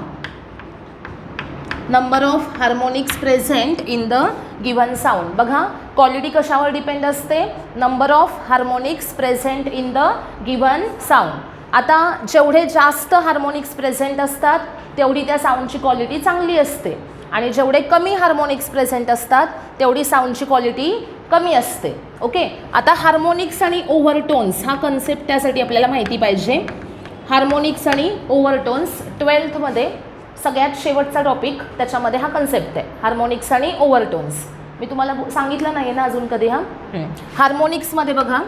Number of harmonics present in the given sound. बघा, क्वालिटी कशावर डिपेंड असते, number of harmonics present in the given sound. आता जेवढे जास्त harmonics present असतात तेवढी त्या साऊंडची क्वालिटी चांगली असते, आणि जेवढे कमी हार्मोनिक्स प्रेझेंट असतात तेवढी साऊंडची क्वालिटी कमी असते. ओके, आता हार्मोनिक्स आणि ओव्हरटोन्स हा कन्सेप्ट त्यासाठी आपल्याला माहिती पाहिजे. हार्मोनिक्स आणि ओव्हरटोन्स 12th मध्ये सगळ्यात शेवटचा टॉपिक, त्याच्यामध्ये हा कन्सेप्ट आहे हार्मोनिक्स आणि ओव्हरटोन्स. मी तुम्हाला सांगितलं नाही ना अजून कधी. हार्मोनिक्समध्ये बघा,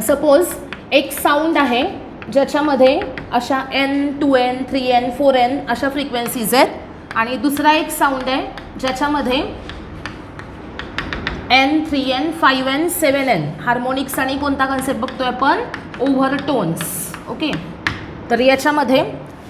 सपोज एक साऊंड आहे ज्याच्यामध्ये अशा N, 2N, 3N, 4N अशा फ्रिक्वेन्सीज आहेत, आणि दुसरा एक साऊंड आहे ज्याच्यामध्ये N, 3N, 5N, 7N. Harmonics आणि कोणता कन्सेप्ट बघतोय आपण, ओव्हरटोन्स. ओके, तर याच्यामध्ये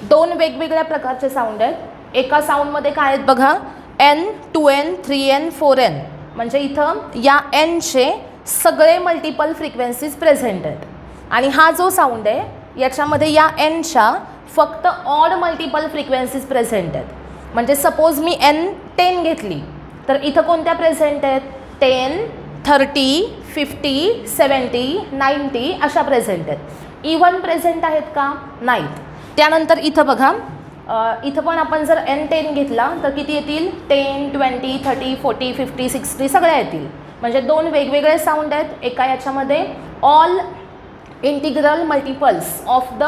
दोन वेगवेगळ्या प्रकारचे साऊंड आहेत. एका साऊंडमध्ये काय आहेत बघा, N, 2N, 3N, 4N. म्हणजे इथं या Nचे सगळे मल्टिपल फ्रिक्वेन्सीज प्रेझेंट आहेत, आणि हा जो साऊंड आहे याच्यामध्ये या Nच्या फक्त ऑड मल्टिपल फ्रिक्वेन्सीज प्रेझेंट आहेत. म्हणजे सपोज मी N10 घेतली तर इथं कोणत्या प्रेझेंट आहेत, 10, 30, 50, 70, 90 अशा प्रेझेंट आहेत. इवन प्रेझेंट आहेत का, नाहीत. त्यानंतर इथं बघा, इथं पण आपण जर N10 घेतला तर किती येतील, 10, 20, 30, 40, 50, 60 सगळ्या येतील. म्हणजे दोन वेगवेगळे साऊंड आहेत. एका याच्यामध्ये all integral multiples of the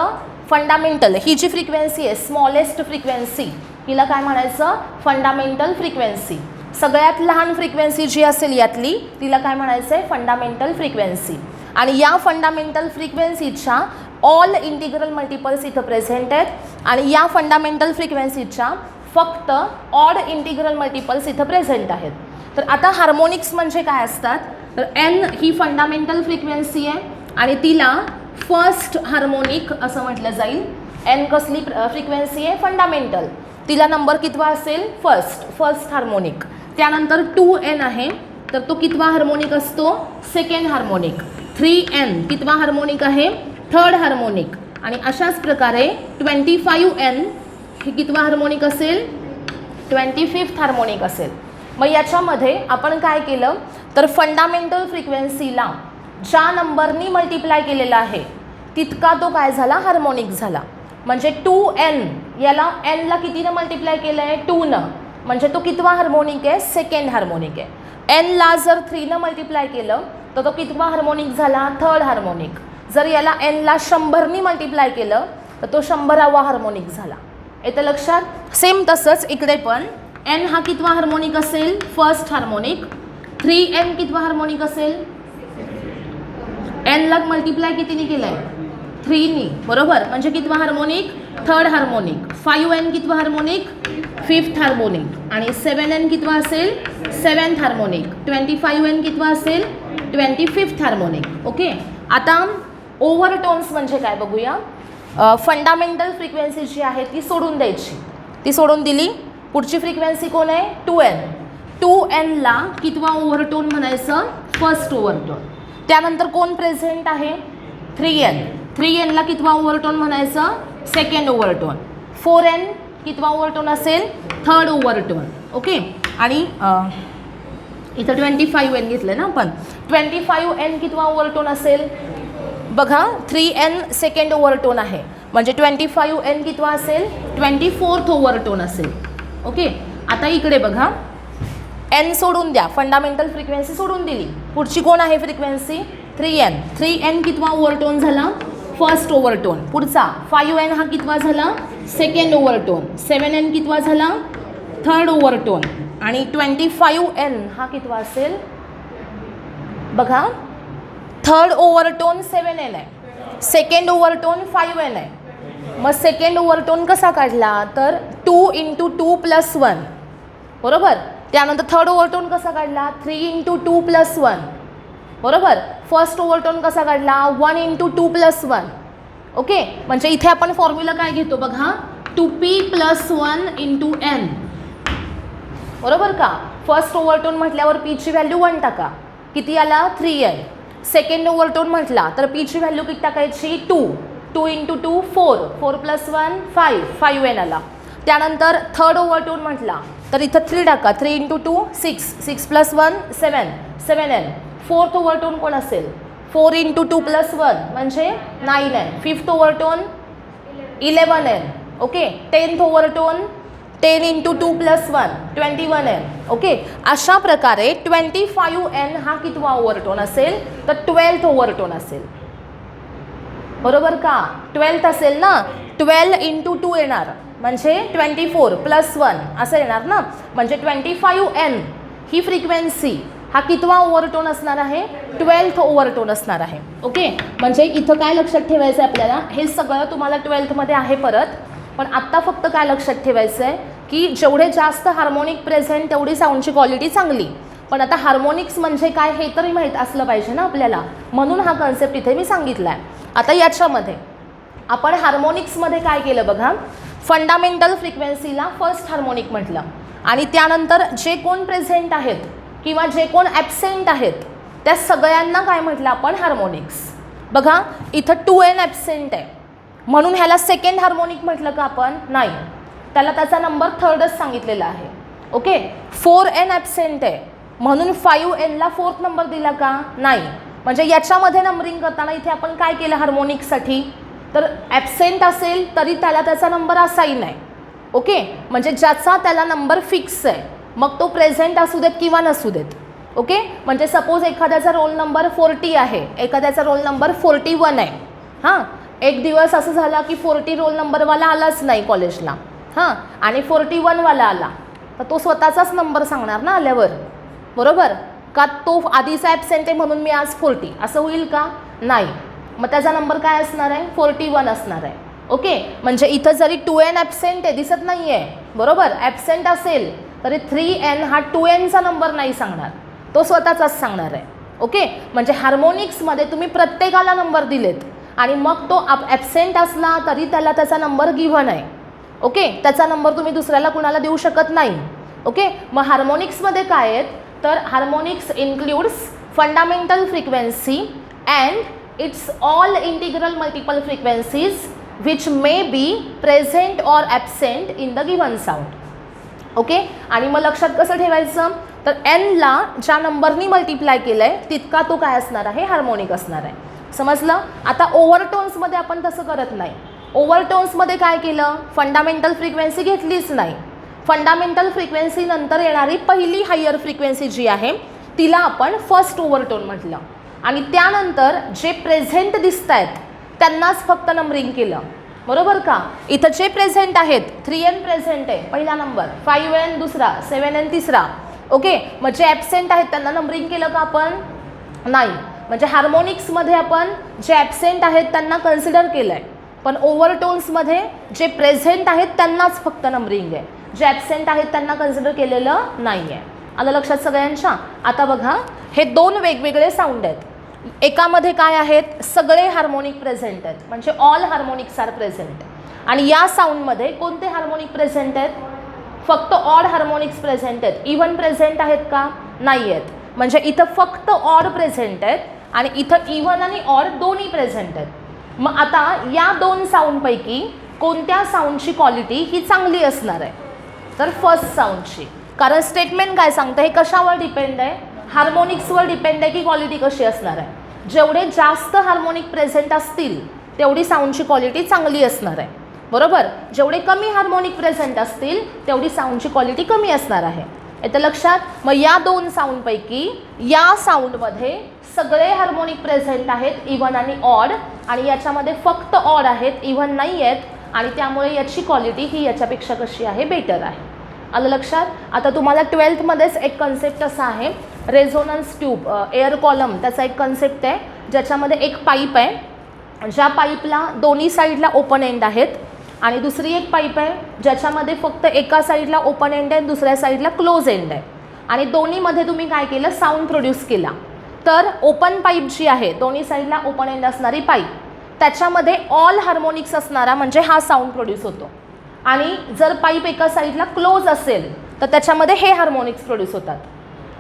fundamental, ही जी फ्रिक्वेन्सी आहे स्मॉलेस्ट फ्रिक्वेन्सी, हिला काय म्हणायचं, फंडामेंटल फ्रिक्वेन्सी. सगळ्यात लहान फ्रिक्वेन्सी जी असेल यातली तिला काय म्हणायचं आहे, फंडामेंटल फ्रिक्वेन्सी. आणि या फंडामेंटल फ्रिक्वेन्सीच्या ऑल इंटिग्रल मल्टिपल्स इथं प्रेझेंट आहेत, आणि या फंडामेंटल फ्रिक्वेन्सीच्या फक्त ऑड इंटिग्रल मल्टिपल्स इथं प्रेझेंट आहेत. तर आता हार्मोनिक्स म्हणजे काय असतात, तर N ही फंडामेंटल फ्रिक्वेन्सी आहे आणि तिला फर्स्ट हार्मोनिक असं म्हटलं जाईल. N कसली फ्रिक्वेन्सी आहे, फंडामेंटल. तिला नंबर कितवा असेल, फर्स्ट हार्मोनिक. त्यानंतर 2N आहे तर तो कितवा हार्मोनिक असतो, सेकंड हार्मोनिक. 3N कितवा हार्मोनिक आहे, थर्ड हार्मोनिक. आणि अशाच प्रकारे 25N हे कितवा हार्मोनिक असेल? 25th हार्मोनिक असेल. मग याच्यामध्ये आपण काय केलं तर फंडामेंटल फ्रिक्वेन्सीला ज्या नंबरनी मल्टिप्लाय केलेला आहे तितका तो काय झाला? हार्मोनिक झाला. म्हणजे 2n, याला nला कितीनं मल्टिप्लाय केलं आहे? 2नं. म्हणजे तो कितवा हार्मोनिक आहे? सेकंड हार्मोनिक आहे. nला जर 3नं मल्टिप्लाय केलं तर तो कितवा हार्मोनिक झाला? Third harmonic. जर याला nला 100नी मल्टिप्लाय केलं तर तो 100वा हार्मोनिक झाला. येतं लक्षात? सेम तसंच इकडे पण n हा कितवा हार्मोनिक असेल? First harmonic. 3n कितवा हार्मोनिक असेल? n ला मल्टिप्लाय कितीने केलं आहे? 3नी. बरोबर. म्हणजे कितवा हार्मोनिक? Third harmonic. 5n कितवा हार्मोनिक? Fifth harmonic. आणि 7n कितवा असेल? Seventh harmonic. 25n कितवा असेल? 25th harmonic. ओके. आता ओव्हरटोन्स म्हणजे काय बघूया. फंडामेंटल फ्रिक्वेन्सी जी आहे ती सोडून द्यायची. ती सोडून दिली. पुढची फ्रिक्वेन्सी कोण आहे? 2n. 2nला कितवा ओव्हरटोन म्हणायचं? फर्स्ट ओव्हरटोन. त्यानंतर कोण प्रेझेंट आहे? 3n. 3nला कितवा ओव्हरटोन म्हणायचं? सेकंड ओव्हरटोन. 4n कितवा ओव्हरटोन असेल? थर्ड ओव्हरटोन. ओके. आणि इथं 25n घेतलं ना आपण. 25n कितवा ओव्हरटोन असेल? बघा 3n सेकंड ओव्हरटोन आहे म्हणजे 25n कितवा असेल? 24th ओव्हरटोन असेल. ओके. आता इकडे बघा n सोडून द्या. फंडामेंटल फ्रिक्वेन्सी सोडून दिली. पुढची कोण आहे फ्रिक्वेन्सी? 3n. 3n कितवा ओव्हरटोन झाला? फर्स्ट ओव्हरटोन. पुढचा 5n हा कितवा झाला? सेकंड ओव्हरटोन. 7n कितवा झाला? थर्ड ओव्हरटोन. आणि 25n हा कितवा असेल? बघा थर्ड ओव्हरटोन 7n आहे. सेकंड ओव्हरटोन 5n आहे. मग सेकंड ओव्हरटोन कसा काढला तर 2 × 2 + 1. बरोबर. त्यानंतर थर्ड ओव्हरटोन कसा काढला? 3 × 2 + 1. बरोबर. फर्स्ट ओव्हरटोन कसा काढला? 1 × 2 + 1. ओके. म्हणजे इथे आपण फॉर्म्युला काय घेतो बघा? 2p + 1 × n. बरोबर का? फर्स्ट ओव्हरटोन म्हटल्यावर p ची व्हॅल्यू 1 टाका. किती आला? 3n. सेकंड ओव्हरटोन म्हटला तर p ची व्हॅल्यू किती टाकायची? 2. 2 × 2 4. 4 + 1 5. 5n आला. त्यानंतर थर्ड ओव्हरटोन म्हटला तर इथं 3 टाका. 3 × 2 6. 6 + 1 7. 7n. फोर्थ ओव्हरटोन कोण असेल? 4 × 2 + 1 म्हणजे 9n. Fifth overtone 11n. Okay. 10th overtone 10 × 2 + 1 21n. Okay. अशा प्रकारे 25n हा कितवा ओव्हरटोन असेल तर 12th ओव्हरटोन असेल. बरोबर का? 12th असेल ना. 12 × 2 येणार म्हणजे 24 + 1 असं येणार ना. म्हणजे 25n ही फ्रिक्वेन्सी हा कितवा ओव्हरटोन असणार आहे? 12th ओव्हरटोन असणार आहे. ओके. म्हणजे इथं काय लक्षात ठेवायचं आहे आपल्याला? हे सगळं तुम्हाला 12th मध्ये आहे परत. पण आत्ता फक्त काय लक्षात ठेवायचं आहे की जेवढे जास्त हार्मोनिक प्रेझेंट तेवढी साऊंडची क्वालिटी चांगली. पण आता हार्मोनिक्स म्हणजे काय हे तरी माहीत असलं पाहिजे ना आपल्याला. म्हणून हा कन्सेप्ट इथे मी सांगितला आहे. आता याच्यामध्ये आपण हार्मोनिक्समध्ये काय केलं बघा. फंडामेंटल फ्रिक्वेन्सीला फर्स्ट हार्मोनिक म्हटलं आणि त्यानंतर जे कोण प्रेझेंट आहेत किंवा जे कोण ॲब्सेंट आहेत त्या सगळ्यांना काय म्हटलं आपण? हार्मोनिक्स. बघा इथं 2n ॲब्सेंट आहे म्हणून ह्याला सेकंड हार्मोनिक म्हटलं का आपण? नाही. त्याला त्याचा नंबर थर्डच सांगितलेला आहे. ओके. 4n ॲब्सेंट आहे म्हणून 5nला फोर्थ नंबर दिला का? नाही. म्हणजे याच्यामध्ये नंबरिंग करताना इथे आपण काय केलं हार्मोनिक्ससाठी तर ॲब्सेंट असेल तरी त्याला त्याचा नंबर असाइन आहे. ओके. म्हणजे ज्याचा त्याला नंबर फिक्स आहे मग तो प्रेझेंट असू देत किंवा नसू देत. ओके. म्हणजे सपोज एखाद्याचा रोल नंबर 40 आहे, एखाद्याचा रोल नंबर 41 आहे. हां. एक दिवस असं झाला की 40 रोल नंबरवाला आलाच नाही कॉलेजला. हां. आणि 41 वाला आला तर तो स्वतःचाच नंबर सांगणार ना आल्यावर. बरोबर का? तो आधीचा ॲब्सेंट आहे म्हणून मी आज 40 असं होईल का? नाही. मग त्याचा नंबर काय असणार आहे? 41 असणार आहे. ओके. म्हणजे इथं जरी 2n ॲब्सेंट आहे दिसत नाही आहे. बरोबर. ॲब्सेंट असेल तरी 3n हा 2nचा नंबर नाही सांगणार, तो स्वतःचाच सांगणार आहे. ओके. म्हणजे हार्मोनिक्समध्ये तुम्ही प्रत्येकाला नंबर दिलेत आणि मग तो ॲब्सेंट असला तरी त्याला त्याचा नंबर गिव्हन आहे. ओके. त्याचा नंबर तुम्ही दुसऱ्याला कुणाला देऊ शकत नाही. ओके. मग हार्मोनिक्समध्ये काय आहेत तर harmonics includes fundamental frequency and it's all integral multiple frequencies which may be present or absent in the given sound. Okay, आणि मग लक्षात कसं ठेवायचं, तर एनला ज्या नंबरनी मल्टिप्लाय केलं आहे तितका तो काय असणार आहे, हार्मोनिक असणार आहे. समजलं. आता ओव्हरटोन्समध्ये आपण तसं करत नाही. ओव्हरटोन्समध्ये काय केलं, फंडामेंटल फ्रिक्वेन्सी घेतलीच नाही. फंडामेंटल फ्रिक्वेन्सी नंतर येणारी पहिली हायर फ्रिक्वेन्सी जी आहे तिला आपण फर्स्ट ओव्हरटोन म्हटलं, आणि त्यानंतर जे प्रेझेंट दिसत आहेत त्यांनाच फक्त नंबरिंग केलं. बरोबर का. इथं जे प्रेझेंट आहेत 3n प्रेझेंट आहे पहिला नंबर, 5n दुसरा, 7n तिसरा. ओके, मग जे ॲबसेंट आहेत त्यांना नंबरिंग केलं का आपण, नाही. म्हणजे हार्मोनिक्समध्ये आपण जे ॲबसेंट आहेत त्यांना कन्सिडर केलं आहे, पण ओव्हरटोन्समध्ये जे प्रेझेंट आहेत त्यांनाच फक्त नंबरिंग आहे, जे ॲबसेंट आहेत त्यांना कन्सिडर केलेलं नाही आहे. आलं लक्षात सगळ्यांच्या. आता बघा, हे दोन वेगवेगळे साऊंड आहेत. एकामध्ये काय आहेत, सगळे हार्मोनिक प्रेझेंट आहेत, म्हणजे ऑल हार्मोनिक्स आर प्रेझेंट. आणि या साऊंडमध्ये कोणते हार्मोनिक प्रेझेंट आहेत, फक्त ऑड हार्मोनिक्स प्रेझेंट आहेत. इव्हन प्रेझेंट आहेत का, नाही आहेत. म्हणजे इथं फक्त ऑड प्रेझेंट आहेत आणि इथं इव्हन आणि ऑड दोन्ही प्रेझेंट आहेत. मग आता या दोन साऊंडपैकी कोणत्या साऊंडची क्वालिटी ही चांगली असणार आहे, तर फर्स्ट साऊंडची. कारण स्टेटमेंट काय सांगतं, हे कशावर डिपेंड आहे, हार्मोनिक्सवर डिपेंड आहे की क्वालिटी कशी असणार आहे. जेवढे जास्त हार्मोनिक प्रेझेंट असतील तेवढी साऊंडची क्वालिटी चांगली असणार आहे. बरोबर. जेवढे कमी हार्मोनिक प्रेझेंट असतील तेवढी साऊंडची क्वालिटी कमी असणार आहे. येतं लक्षात. मग या दोन साऊंडपैकी या साऊंडमध्ये सगळे हार्मोनिक प्रेझेंट आहेत, इव्हन आणि ऑड, आणि याच्यामध्ये फक्त ऑड आहेत, इव्हन नाही आहेत, आणि त्यामुळे याची क्वालिटी ही याच्यापेक्षा कशी आहे, बेटर आहे. आलं लक्षात. आता तुम्हाला 12थमध्येच एक कन्सेप्ट असा आहे, रेझोनन्स ट्यूब, एअर कॉलम, त्याचा एक कन्सेप्ट आहे, ज्याच्यामध्ये एक पाईप आहे, ज्या पाईपला दोन्ही साईडला ओपन एंड आहेत, आणि दुसरी एक पाईप आहे ज्याच्यामध्ये फक्त एका साईडला ओपन एंड आहे, दुसऱ्या साईडला क्लोज एंड आहे, आणि दोन्हीमध्ये तुम्ही काय केलं, साऊंड प्रोड्यूस केला. तर ओपन पाईप जी आहे, दोन्ही साईडला ओपन एंड असणारी पाईप, त्याच्यामध्ये ऑल हार्मोनिक्स असणारा म्हणजे हा साऊंड प्रोड्यूस होतो. आणि जर पाईप एका साईडला क्लोज असेल तर त्याच्यामध्ये हे हार्मोनिक्स प्रोड्यूस होतात.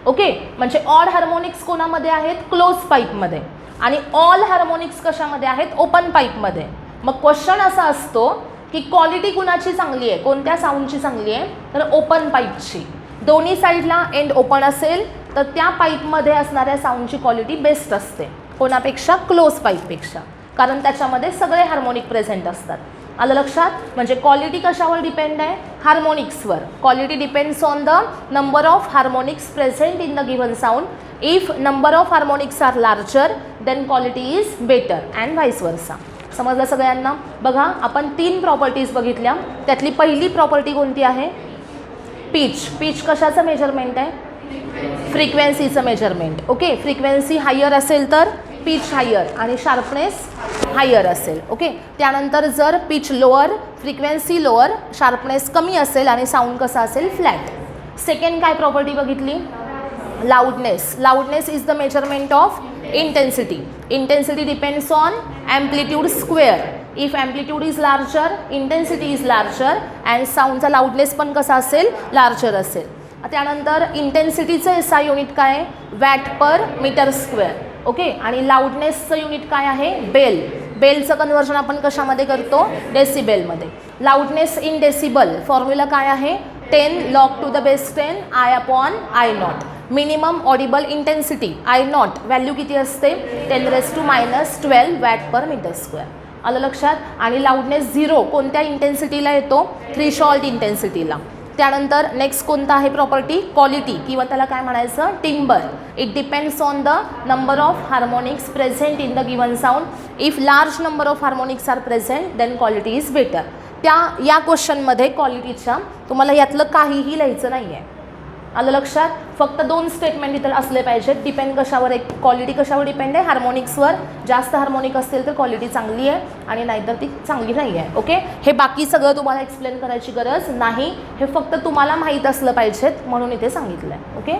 ओके, म्हणजे ऑड हार्मोनिक्स कोणामध्ये आहेत, क्लोज पाईपमध्ये, आणि ऑल हार्मोनिक्स कशामध्ये आहेत, ओपन पाईपमध्ये. मग क्वेश्चन असा असतो की क्वालिटी कुणाची चांगली आहे, कोणत्या साऊंडची चांगली आहे, तर ओपन पाईपची. दोन्ही साईडला एंड ओपन असेल तर त्या पाईपमध्ये असणाऱ्या साऊंडची क्वालिटी बेस्ट असते कोणापेक्षा, क्लोज पाईपपेक्षा, कारण त्याच्यामध्ये सगळे हार्मोनिक प्रेझेंट असतात. आलं लक्षात. म्हणजे क्वालिटी कशावर डिपेंड आहे, हार्मोनिक्सवर. Quality depends on the number of harmonics present in the given sound. If number of harmonics are larger then quality is better and vice versa. समजलं सगळ्यांना. बघा, आपण 3 प्रॉपर्टीज बघितल्या. त्यातली पहिली प्रॉपर्टी कोणती आहे, पिच. पिच कशाचं मेजरमेंट आहे, फ्रिक्वेन्सीचं मेजरमेंट. ओके, फ्रिक्वेन्सी हायर असेल तर पिच हायर आणि शार्पनेस हायर असेल. ओके, त्यानंतर जर pitch lower, frequency lower, sharpness कमी असेल आणि साऊंड कसा असेल, फ्लॅट. सेकंड काय प्रॉपर्टी बघितली, loudness. Loudness is the measurement of intensity. Intensity depends on amplitude square. If amplitude is larger, intensity is larger, and साऊंडचा लाऊडनेस पण कसा असेल, लार्जर असेल. त्यानंतर इंटेन्सिटीचं एसआय युनिट काय आहे, watt per metre square. Okay, आणि लाऊडनेसचं युनिट काय आहे, बेल. बेलचं कन्वर्जन आपण कशामध्ये करतो, डेसिबेलमध्ये. लाऊडनेस इन डेसिबल फॉर्म्युला काय आहे, 10 log to the base 10 I upon I0. Minimum audible intensity I0 value किती असते, 10⁻⁻12 वॅट पर मीटर स्क्वेअर. आलं लक्षात. आणि लाऊडनेस 0 कोणत्या इंटेन्सिटीला येतो, थ्रीशॉल्ड इंटेन्सिटीला. त्यानंतर नेक्स्ट कोणता आहे प्रॉपर्टी, क्वालिटी, किंवा त्याला काय म्हणायचं, timbre. It depends on the number of harmonics present in the given sound. If large number of harmonics are present then quality is better. या क्वेश्चनमध्ये क्वालिटीच्या तुम्हाला यातलं काहीही लिहायचं नाही आहे. आलं लक्षात. फक्त 2 स्टेटमेंट इथं असले पाहिजेत. डिपेंड कशावर आहे, क्वालिटी कशावर डिपेंड आहे, हार्मोनिक्सवर. जास्त हार्मोनिक असतील तर क्वालिटी चांगली आहे आणि नाहीतर ती चांगली नाही आहे. ओके, हे बाकी सगळं तुम्हाला एक्सप्लेन करायची गरज नाही, हे फक्त तुम्हाला माहीत असलं पाहिजेत म्हणून इथे सांगितलं आहे. ओके.